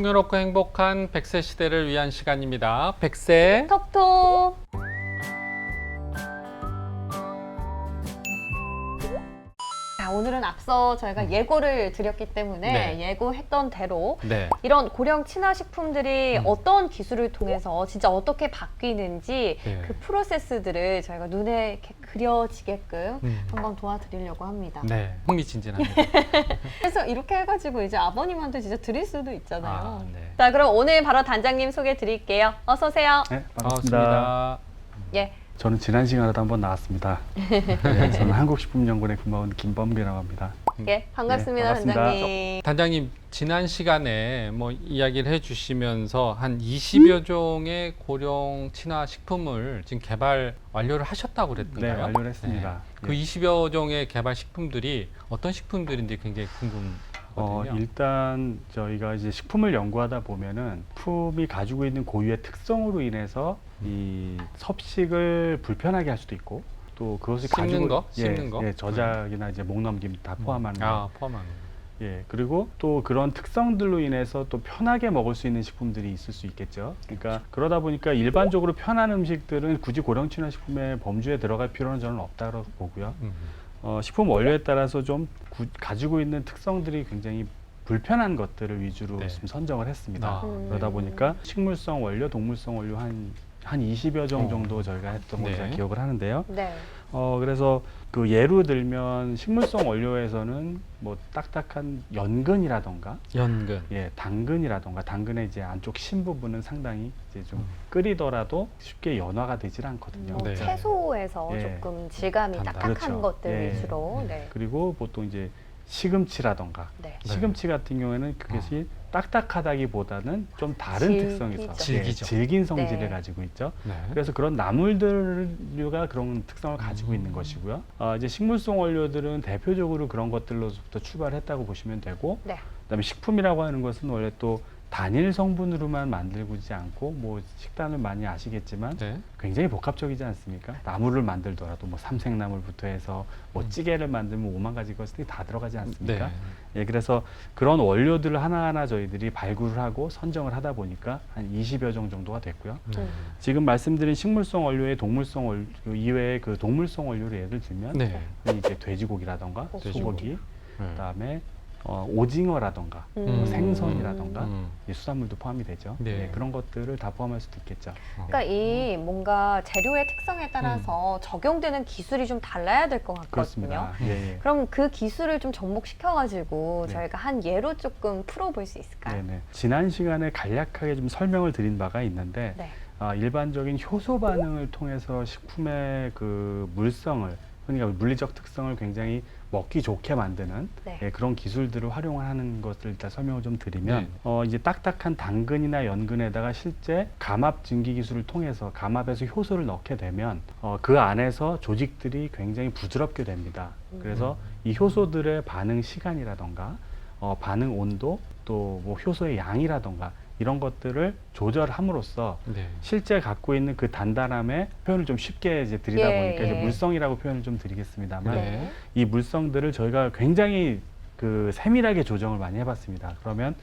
풍요롭고 행복한 100세 시대를 위한 시간입니다. 100세 톡톡. 자, 오늘은 앞서 저희가 예고를 드렸기 때문에 네. 예고했던 대로 네. 이런 고령 친화식품들이 어떤 기술을 통해서 진짜 어떻게 바뀌는지 네. 그 프로세스들을 저희가 눈에 이렇게 그려지게끔 음. 한번 도와드리려고 합니다. 네, 흥미진진합니다. 그래서 이렇게 해가지고 이제 아버님한테 진짜 드릴 수도 있잖아요. 네. 자, 그럼 오늘 바로 단장님 소개 드릴게요. 어서 오세요. 네, 반갑습니다. 반갑습니다. 예. 저는 지난 시간에도 한번 나왔습니다. 네, 저는 한국식품연구원에 근무한 김범비라고 합니다. 예, 반갑습니다, 네, 반갑습니다. 단장님. 단장님, 지난 시간에 뭐 이야기를 해주시면서 한 20여 종의 고령 친화 식품을 지금 개발 완료를 하셨다고 그랬던가요? 네, 완료를 했습니다. 네. 그 예. 20여 종의 개발 식품들이 어떤 식품들인지 굉장히 궁금하거든요. 일단 저희가 이제 식품을 연구하다 보면은 식품이 가지고 있는 고유의 특성으로 인해서 이 섭식을 불편하게 할 수도 있고 또 그것을 씹는 가지고 거? 씹는 거? 저작이나 이제 목 넘김 다 포함하는 거. 포함하는 거. 예, 그리고 또 그런 특성들로 인해서 또 편하게 먹을 수 있는 식품들이 있을 수 있겠죠. 그러니까 그러다 보니까 일반적으로 편한 음식들은 굳이 고령 친화식품의 범주에 들어갈 필요는 저는 없다고 보고요. 식품 원료에 따라서 좀 가지고 있는 특성들이 굉장히 불편한 것들을 위주로 네. 좀 선정을 했습니다. 아, 그러다 보니까 식물성 원료, 동물성 원료 한 20여 종 정도 저희가 했던 걸로 네. 제가 기억을 하는데요. 네. 그래서 그 예로 들면 식물성 원료에서는 뭐 딱딱한 연근이라던가 연근. 예, 당근이라던가 당근의 이제 안쪽 심 부분은 상당히 이제 좀 끓이더라도 쉽게 연화가 되질 않거든요. 뭐 네. 채소에서 예. 조금 질감이 단단. 딱딱한 그렇죠. 것들 예. 위주로. 네. 그리고 보통 이제 시금치라던가 네. 시금치 같은 경우에는 그것이 딱딱하다기보다는 좀 다른 질기죠. 특성이 있어요. 질기죠. 질긴 성질을 네. 가지고 있죠. 네. 그래서 그런 나물들류가 그런 특성을 가지고 있는 것이고요. 이제 식물성 원료들은 대표적으로 그런 것들로부터 출발했다고 보시면 되고, 네. 그다음에 식품이라고 하는 것은 원래 또 단일 성분으로만 만들고 있지 않고, 뭐 식단을 많이 아시겠지만 네. 굉장히 복합적이지 않습니까? 나물을 만들더라도 뭐 삼색나물부터 해서 뭐 찌개를 만들면 5만 가지 것들이 다 들어가지 않습니까? 네. 예, 그래서 그런 원료들을 하나하나 저희들이 발굴을 하고 선정을 하다 보니까 한 20여 종 정도가 됐고요. 네. 지금 말씀드린 식물성 원료의 동물성 원료 이외에 그 동물성 원료를 예를 들면 네. 이제 돼지고기라던가 돼지고기. 소고기, 네. 그다음에 오징어라던가 음. 생선이라던가 음. 수산물도 포함이 되죠. 네. 예, 그런 것들을 다 포함할 수도 있겠죠. 그러니까 이 뭔가 재료의 특성에 따라서 적용되는 기술이 좀 달라야 될 것 같거든요. 그렇습니다. 예, 예. 그럼 그 기술을 좀 접목시켜가지고 네. 저희가 한 예로 조금 풀어볼 수 있을까요? 네네. 지난 시간에 간략하게 좀 설명을 드린 바가 있는데 네. 일반적인 효소 반응을 통해서 식품의 그 물성을 그러니까 물리적 특성을 굉장히 먹기 좋게 만드는 네. 예, 그런 기술들을 활용하는 것을 일단 설명을 좀 드리면 네. 이제 딱딱한 당근이나 연근에다가 실제 감압 증기 기술을 통해서 감압해서 효소를 넣게 되면 그 안에서 조직들이 굉장히 부드럽게 됩니다. 그래서 이 효소들의 반응 시간이라던가 반응 온도 또 뭐 효소의 양이라던가 이런 것들을 조절함으로써 네. 실제 갖고 있는 그 단단함의 표현을 좀 쉽게 이제 드리다 예, 보니까 이제 예. 물성이라고 표현을 좀 드리겠습니다만 네. 이 물성들을 저희가 굉장히 그 세밀하게 조정을 많이 해봤습니다. 그러면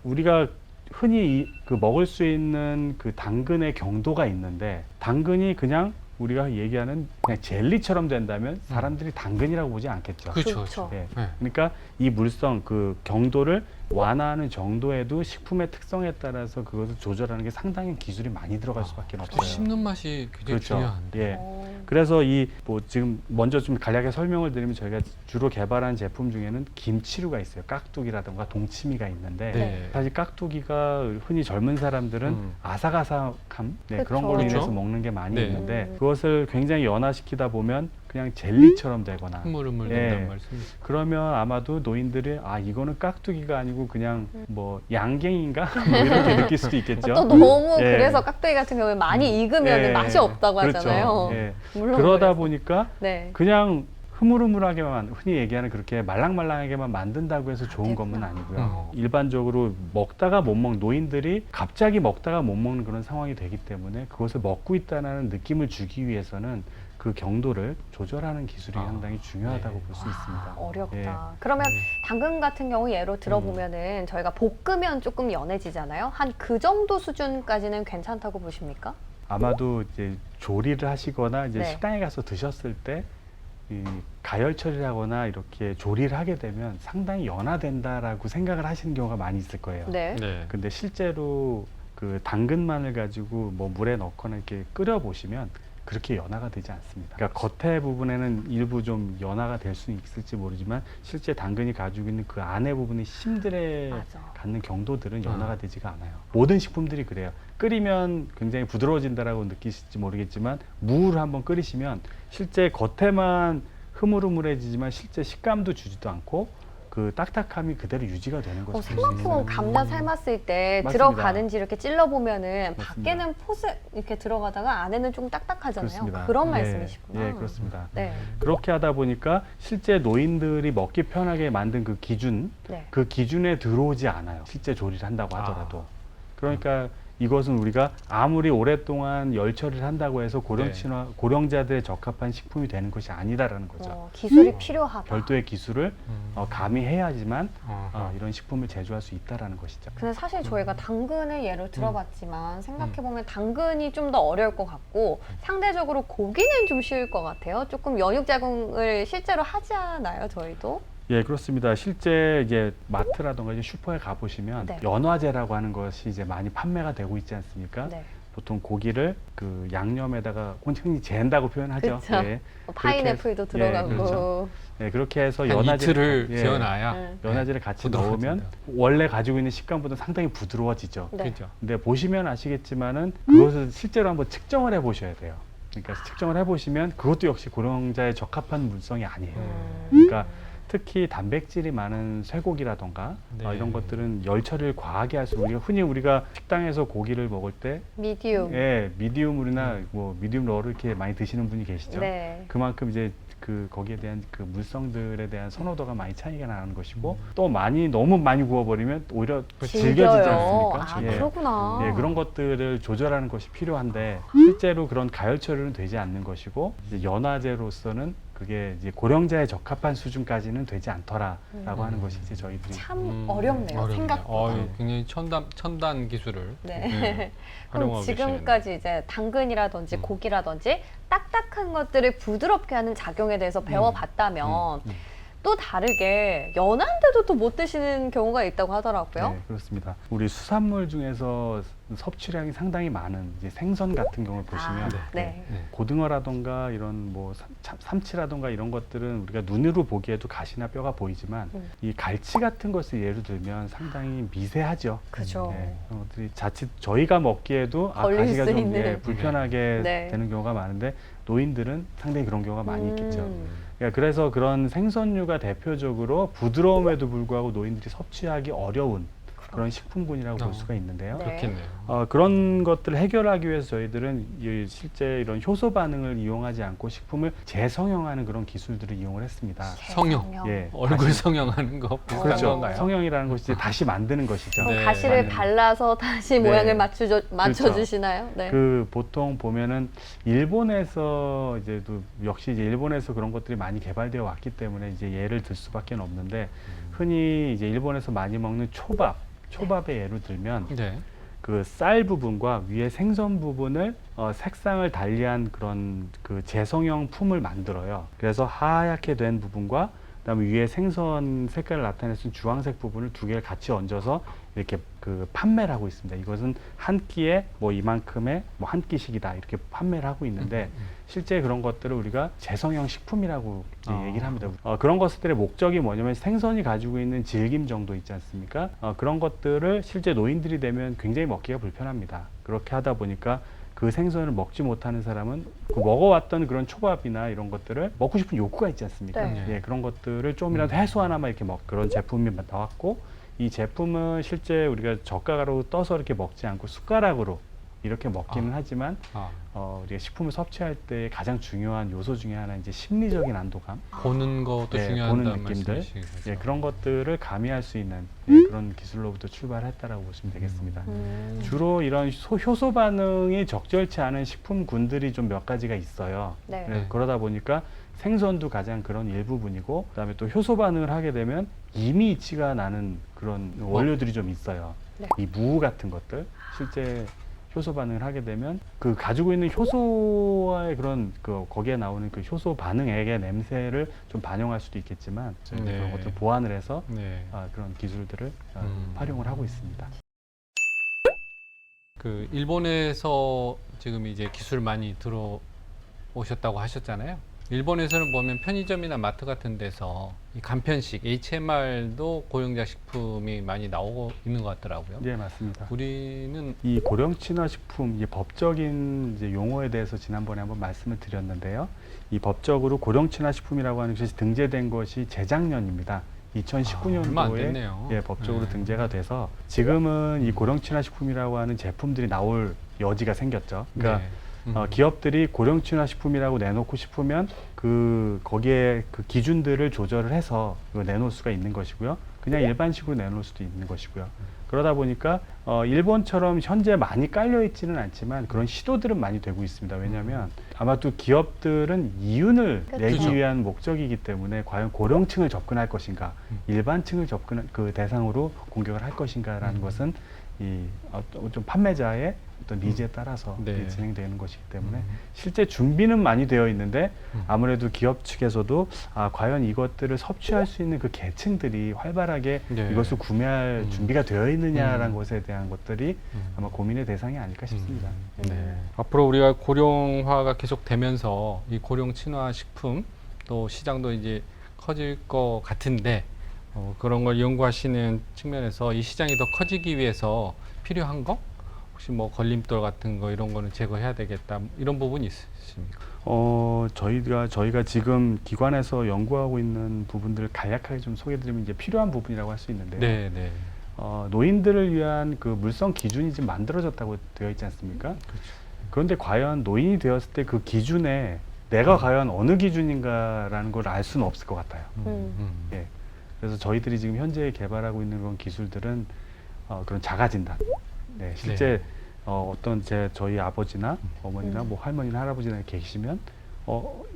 우리가 흔히 그 먹을 수 있는 그 당근의 경도가 있는데 당근이 그냥 우리가 얘기하는 그냥 젤리처럼 된다면 사람들이 당근이라고 보지 않겠죠. 그렇죠. 그렇죠. 예. 네. 그러니까 이 물성 그 경도를 완화하는 정도에도 식품의 특성에 따라서 그것을 조절하는 게 상당히 기술이 많이 들어갈 수밖에 또 없어요. 씹는 맛이 굉장히 그렇죠. 중요한데. 예. 어, 그래서 이 뭐 지금 먼저 좀 간략하게 설명을 드리면 저희가 주로 개발한 제품 중에는 김치류가 있어요. 깍두기라든가 동치미가 있는데 네. 사실 깍두기가 흔히 젊은 사람들은 아삭아삭함 네, 그런 그쵸. 걸로 인해서 그렇죠. 먹는 게 많이 네. 있는데 그것을 굉장히 연화시키다 보면 그냥 젤리처럼 되거나 흐물흐물 예. 된다는 말씀이죠. 그러면 아마도 노인들이 이거는 깍두기가 아니고 그냥 뭐 양갱인가 뭐 이렇게 느낄 수도 있겠죠. 또 너무 예. 그래서 깍두기 같은 경우에 많이 익으면 예. 맛이 없다고 그렇죠. 하잖아요. 예. 물론 그러다 그래서. 보니까 네. 그냥 흐물흐물하게만 흔히 얘기하는 그렇게 말랑말랑하게만 만든다고 해서 좋은 것은 아니고요. 일반적으로 먹다가 못 먹는 노인들이 갑자기 먹다가 못 먹는 그런 상황이 되기 때문에 그것을 먹고 있다는 느낌을 주기 위해서는 그 그 경도를 조절하는 기술이 상당히 중요하다고 네. 볼 수 있습니다. 어렵다. 예. 그러면 당근 같은 경우 예로 들어보면은 저희가 볶으면 조금 연해지잖아요. 한 그 정도 수준까지는 괜찮다고 보십니까? 아마도 이제 조리를 하시거나 이제 네. 식당에 가서 드셨을 때 이 가열 처리를 하거나 이렇게 조리를 하게 되면 상당히 연화된다라고 생각을 하시는 경우가 많이 있을 거예요. 네. 네. 근데 실제로 그 당근만을 가지고 뭐 물에 넣거나 이렇게 끓여 보시면 그렇게 연화가 되지 않습니다. 그러니까 겉에 부분에는 일부 좀 연화가 될 수는 있을지 모르지만 실제 당근이 가지고 있는 그 안에 부분의 힘들에 맞아. 갖는 경도들은 연화가 되지가 않아요. 모든 식품들이 그래요. 끓이면 굉장히 부드러워진다라고 느끼실지 모르겠지만 무를 한번 끓이시면 실제 겉에만 흐물흐물해지지만 실제 식감도 주지도 않고 그 딱딱함이 그대로 유지가 되는 거죠. 생각해보면 감자 삶았을 때 맞습니다. 들어가는지 이렇게 찔러보면은 맞습니다. 밖에는 포스 이렇게 들어가다가 안에는 좀 딱딱하잖아요. 그렇습니다. 그런 예, 말씀이시구나. 예, 그렇습니다. 네. 그렇게 하다 보니까 실제 노인들이 먹기 편하게 만든 그 기준, 네. 그 기준에 들어오지 않아요. 실제 조리를 한다고 하더라도. 그러니까 이것은 우리가 아무리 오랫동안 열 처리를 한다고 해서 고령자들에 적합한 식품이 되는 것이 아니다라는 거죠. 기술이 필요하다. 별도의 기술을 가미해야지만 어허. 이런 식품을 제조할 수 있다라는 것이죠. 근데 사실 저희가 당근을 예로 들어봤지만 생각해보면 당근이 좀 더 어려울 것 같고 상대적으로 고기는 좀 쉬울 것 같아요. 조금 연육 자궁을 실제로 하잖아요, 저희도. 예, 그렇습니다. 실제 이제 마트라던가 이제 슈퍼에 가 보시면 네. 연화제라고 하는 것이 이제 많이 판매가 되고 있지 않습니까? 네. 보통 고기를 그 양념에다가 흔히 재는다고 표현하죠. 그쵸. 예. 파인애플도 그렇게 해서- 들어가고. 그렇죠. 예, 그렇게 해서 한 연화제를 이틀을 재워놔야 네. 연화제를 같이 부드러워진다. 넣으면 원래 가지고 있는 식감보다 상당히 부드러워지죠. 네. 그죠. 근데 보시면 아시겠지만은 그것을 실제로 한번 측정을 해 보셔야 돼요. 그러니까 측정을 해 보시면 그것도 역시 고령자에 적합한 물성이 아니에요. 그러니까 특히 단백질이 많은 쇠고기라던가 네. 이런 것들은 열 처리를 과하게 할수록 흔히 우리가 식당에서 고기를 먹을 때 미디움. 미디움이나 뭐 미디움 러를 이렇게 많이 드시는 분이 계시죠. 네. 그만큼 이제 그 거기에 대한 그 물성들에 대한 선호도가 많이 차이가 나는 것이고 또 너무 많이 구워버리면 오히려 질겨지지 질겨요. 않습니까? 아, 예. 그렇구나. 예, 그런 것들을 조절하는 것이 필요한데 실제로 그런 가열 처리는 되지 않는 것이고 이제 연화제로서는 그게 이제 고령자에 적합한 수준까지는 되지 않더라라고 하는 것이 이제 저희들이 참 어렵네요, 생각보다. 굉장히 첨단 기술을 네. 그럼 활용하고 지금까지 이제 당근이라든지 고기라든지 딱딱한 것들을 부드럽게 하는 작용에 대해서 배워봤다면 또 다르게 연한데도 또 못 드시는 경우가 있다고 하더라고요. 네, 그렇습니다. 우리 수산물 중에서 섭취량이 상당히 많은 이제 생선 같은 경우를 보시면 네. 고등어라던가 이런 뭐 삼치라던가 이런 것들은 우리가 눈으로 보기에도 가시나 뼈가 보이지만 이 갈치 같은 것을 예를 들면 상당히 미세하죠. 그죠. 그런 것들이 자칫 저희가 먹기에도 걸릴 가시가 수 좀 있는. 불편하게 네. 되는 경우가 많은데 노인들은 상당히 그런 경우가 많이 있겠죠. 음. 그래서 그런 생선류가 대표적으로 부드러움에도 불구하고 노인들이 섭취하기 어려운 그런 식품군이라고 볼 수가 있는데요. 네. 그렇겠네요. 그런 것들을 해결하기 위해서 저희들은 실제 이런 효소 반응을 이용하지 않고 식품을 재성형하는 그런 기술들을 이용을 했습니다. 성형. 예, 얼굴 성형하는 거 비슷한 그렇죠. 건가요? 성형이라는 것이 이제 다시 만드는 것이죠. 네. 가시를 만드는. 발라서 다시 네. 모양을 맞춰주시나요? 네. 그 보통 보면은 일본에서 역시 이제 일본에서 그런 것들이 많이 개발되어 왔기 때문에 이제 예를 들 수밖에 없는데 흔히 이제 일본에서 많이 먹는 초밥의 예를 들면 네. 그 쌀 부분과 위에 생선 부분을 색상을 달리한 그런 그 재성형 품을 만들어요. 그래서 하얗게 된 부분과 그다음에 위에 생선 색깔을 나타내는 주황색 부분을 두 개를 같이 얹어서 이렇게 그 판매를 하고 있습니다. 이것은 한 끼에 뭐 이만큼의 뭐 한 끼씩이다 이렇게 판매를 하고 있는데 실제 그런 것들을 우리가 재성형 식품이라고 이제 얘기를 합니다. 그런 것들의 목적이 뭐냐면 생선이 가지고 있는 질김 정도 있지 않습니까? 그런 것들을 실제 노인들이 되면 굉장히 먹기가 불편합니다. 그렇게 하다 보니까 그 생선을 먹지 못하는 사람은 그 먹어왔던 그런 초밥이나 이런 것들을 먹고 싶은 욕구가 있지 않습니까? 네. 예, 그런 것들을 좀이라도 해소하나마 이렇게 그런 제품이 나왔고 이 제품은 실제 우리가 젓가락으로 떠서 이렇게 먹지 않고 숟가락으로 이렇게 먹기는 하지만 우리가 식품을 섭취할 때 가장 중요한 요소 중에 하나 이제 심리적인 안도감, 보는 것도 네, 중요하다는 보는 느낌들, 말씀이시죠. 예, 그런 것들을 가미할 수 있는 그런 기술로부터 출발했다라고 보시면 되겠습니다. 주로 이런 효소 반응이 적절치 않은 식품군들이 좀 몇 가지가 있어요. 네. 네. 그러다 보니까 생선도 가장 그런 일부분이고, 그다음에 또 효소 반응을 하게 되면 이미치가 나는 그런 원료들이 좀 있어요. 네. 이 무 같은 것들 실제 효소 반응을 하게 되면 그 가지고 있는 효소와의 그런 그 거기에 나오는 그 효소 반응액의 냄새를 좀 반영할 수도 있겠지만 저희가 네. 그런 것들을 보완을 해서 네. 그런 기술들을 활용을 하고 있습니다. 그 일본에서 지금 이제 기술 많이 들어오셨다고 하셨잖아요. 일본에서는 보면 편의점이나 마트 같은 데서 이 간편식 HMR도 고령자 식품이 많이 나오고 있는 것 같더라고요. 네, 맞습니다. 우리는 이 고령 친화 식품 이제 법적인 이제 용어에 대해서 지난번에 한번 말씀을 드렸는데요. 이 법적으로 고령 친화 식품이라고 하는 것이 등재된 것이 재작년입니다. 얼마 안 2019년도에 됐네요. 예, 법적으로 네. 등재가 돼서 지금은 이 고령 친화 식품이라고 하는 제품들이 나올 여지가 생겼죠. 그러니까 네. 기업들이 고령 친화 식품이라고 내놓고 싶으면 거기에 그 기준들을 조절을 해서 내놓을 수가 있는 것이고요. 그냥 일반식으로 내놓을 수도 있는 것이고요. 그러다 보니까 일본처럼 현재 많이 깔려 있지는 않지만 그런 시도들은 많이 되고 있습니다. 왜냐하면 아마 또 기업들은 이윤을 그렇죠. 내기 위한 목적이기 때문에 과연 고령층을 접근할 것인가, 일반층을 접근한 그 대상으로 공격을 할 것인가라는 것은 좀 판매자의 어떤 니즈에 따라서 네. 진행되는 것이기 때문에 실제 준비는 많이 되어 있는데 아무래도 기업 측에서도 과연 이것들을 섭취할 수 있는 그 계층들이 활발하게 네. 이것을 구매할 준비가 되어 있느냐라는 것에 대한 것들이 아마 고민의 대상이 아닐까 싶습니다. 네. 앞으로 우리가 고령화가 계속 되면서 이 고령 친화 식품 또 시장도 이제 커질 것 같은데 그런 걸 연구하시는 측면에서 이 시장이 더 커지기 위해서 필요한 거? 혹시 뭐 걸림돌 같은 거 이런 거는 제거해야 되겠다 이런 부분이 있으십니까? 저희가 지금 기관에서 연구하고 있는 부분들을 간략하게 좀 소개드리면 이제 필요한 부분이라고 할 수 있는데요. 네, 네. 노인들을 위한 그 물성 기준이 지금 만들어졌다고 되어 있지 않습니까? 그렇죠. 그런데 과연 노인이 되었을 때 그 기준에 내가 과연 어느 기준인가라는 걸 알 수는 없을 것 같아요. 예. 그래서 저희들이 지금 현재 개발하고 있는 그런 기술들은 그런 자가 진단. 네, 실제 저희 아버지나 어머니나 뭐 할머니나 할아버지나 계시면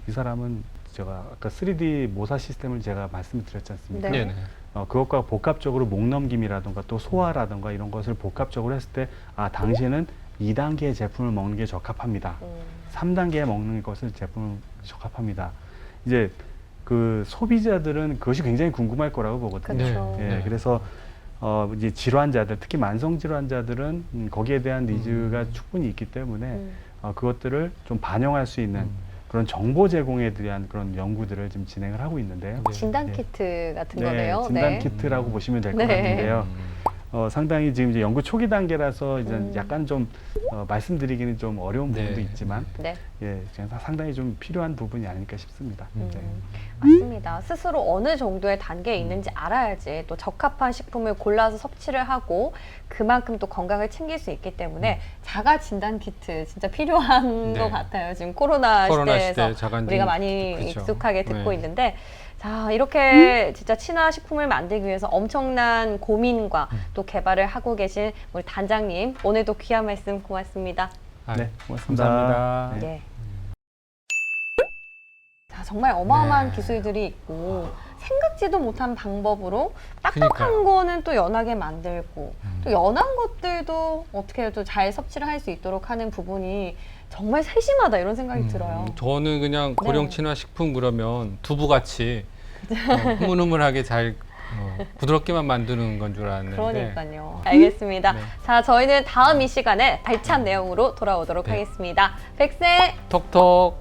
이 사람은 제가 아까 3D 모사 시스템을 제가 말씀을 드렸지 않습니까? 네. 네. 그것과 복합적으로 목 넘김이라든가 또 소화라든가 이런 것을 복합적으로 했을 때 당신은 2단계의 제품을 먹는 게 적합합니다. 3단계에 먹는 것을 제품을 적합합니다. 이제 그 소비자들은 그것이 굉장히 궁금할 거라고 보거든요. 그렇죠. 예, 네. 그래서 이제 질환자들, 특히 만성 질환자들은 거기에 대한 니즈가 충분히 있기 때문에 그것들을 좀 반영할 수 있는 그런 정보 제공에 대한 그런 연구들을 지금 진행을 하고 있는데요. 네. 진단 키트 같은 거네요. 진단 네. 키트라고 보시면 될 것 네. 같은데요. 상당히 지금 이제 연구 초기 단계라서 이제 약간 좀 말씀드리기는 좀 어려운 부분도 네. 있지만 네. 예, 상당히 좀 필요한 부분이 아닐까 싶습니다. 네. 맞습니다. 스스로 어느 정도의 단계에 있는지 알아야지 또 적합한 식품을 골라서 섭취를 하고 그만큼 또 건강을 챙길 수 있기 때문에 자가 진단 키트 진짜 필요한 네. 것 같아요. 지금 코로나 시대에서 시대 자가 우리가 많이 그렇죠. 익숙하게 듣고 네. 있는데 자, 이렇게 진짜 친화 식품을 만들기 위해서 엄청난 고민과 또 개발을 하고 계신 우리 단장님 오늘도 귀한 말씀 고맙습니다. 네, 고맙습니다. 감사합니다. 네. 예. 자, 정말 어마어마한 네. 기술들이 있고 생각지도 못한 방법으로 딱딱한 그러니까요. 거는 또 연하게 만들고 또 연한 것들도 어떻게 또 잘 섭취를 할 수 있도록 하는 부분이 정말 세심하다 이런 생각이 들어요. 저는 그냥 고령 네. 친화 식품 그러면 두부같이 흐물흐물하게 잘 부드럽게만 만드는 건 줄 알았는데 그러니까요. 알겠습니다. 네. 자, 저희는 다음 이 시간에 발찬 내용으로 돌아오도록 네. 하겠습니다. 백세 톡톡